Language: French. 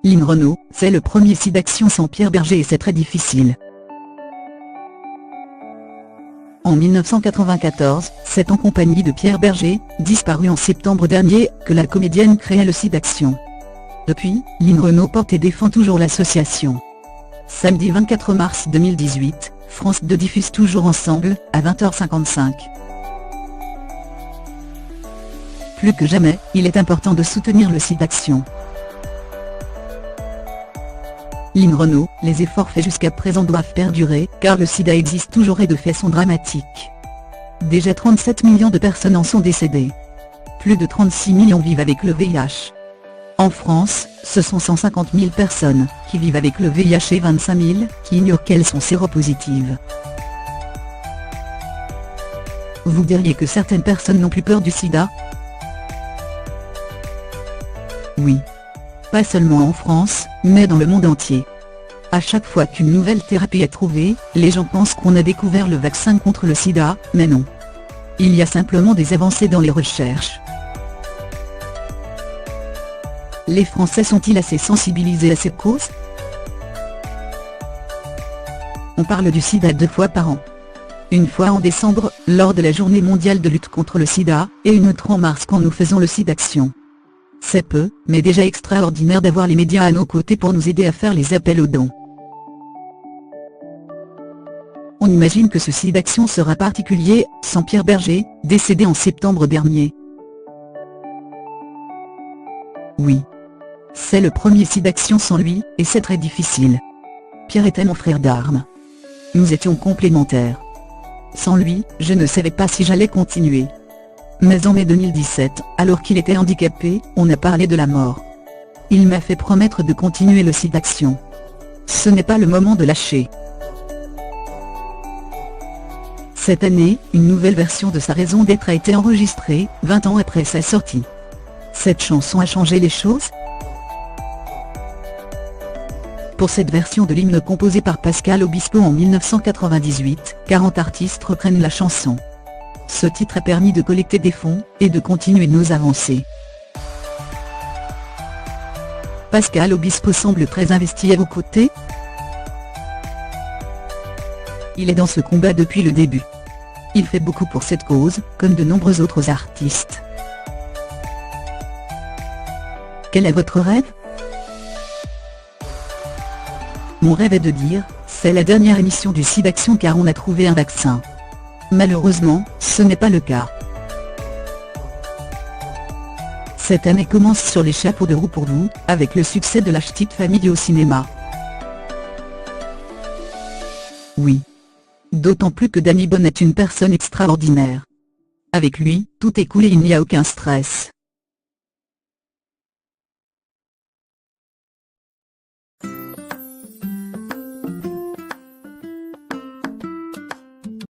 Lynn Renaud, c'est le premier SIDAction sans Pierre Berger et c'est très difficile. En 1994, c'est en compagnie de Pierre Berger, disparu en septembre dernier, que la comédienne créa le SIDAction. Depuis, Lynn Renaud porte et défend toujours l'association. Samedi 24 mars 2018, France 2 diffuse Toujours ensemble, à 20h55. Plus que jamais, il est important de soutenir le SIDAction. Lynn Renaud, les efforts faits jusqu'à présent doivent perdurer, car le sida existe toujours et de faits sont dramatiques. Déjà 37 millions de personnes en sont décédées. Plus de 36 millions vivent avec le VIH. En France, ce sont 150 000 personnes qui vivent avec le VIH et 25 000 qui ignorent qu'elles sont séropositives. Vous diriez que certaines personnes n'ont plus peur du sida? Oui. Pas seulement en France, mais dans le monde entier. À chaque fois qu'une nouvelle thérapie est trouvée, les gens pensent qu'on a découvert le vaccin contre le sida, mais non. Il y a simplement des avancées dans les recherches. Les Français sont-ils assez sensibilisés à ces causes? On parle du sida 2 fois par an. Une fois en décembre, lors de la journée mondiale de lutte contre le sida, et une autre en mars quand nous faisons le SIDAction. C'est peu, mais déjà extraordinaire d'avoir les médias à nos côtés pour nous aider à faire les appels aux dons. On imagine que ce SIDAction sera particulier, sans Pierre Berger, décédé en septembre dernier. Oui. C'est le premier SIDAction sans lui, et c'est très difficile. Pierre était mon frère d'armes. Nous étions complémentaires. Sans lui, je ne savais pas si j'allais continuer. Mais en mai 2017, alors qu'il était handicapé, on a parlé de la mort. Il m'a fait promettre de continuer le SIDAction. Ce n'est pas le moment de lâcher. Cette année, une nouvelle version de sa raison d'être a été enregistrée, 20 ans après sa sortie. Cette chanson a changé les choses? Pour cette version de l'hymne composée par Pascal Obispo en 1998, 40 artistes reprennent la chanson. Ce titre a permis de collecter des fonds, et de continuer nos avancées. Pascal Obispo semble très investi à vos côtés. Il est dans ce combat depuis le début. Il fait beaucoup pour cette cause, comme de nombreux autres artistes. Quel est votre rêve? Mon rêve est de dire, c'est la dernière émission du SIDAction car on a trouvé un vaccin. Malheureusement, ce n'est pas le cas. Cette année commence sur les chapeaux de roue pour vous, avec le succès de La Petite Famille au cinéma. Oui. D'autant plus que Danny Boone est une personne extraordinaire. Avec lui, tout est cool et il n'y a aucun stress.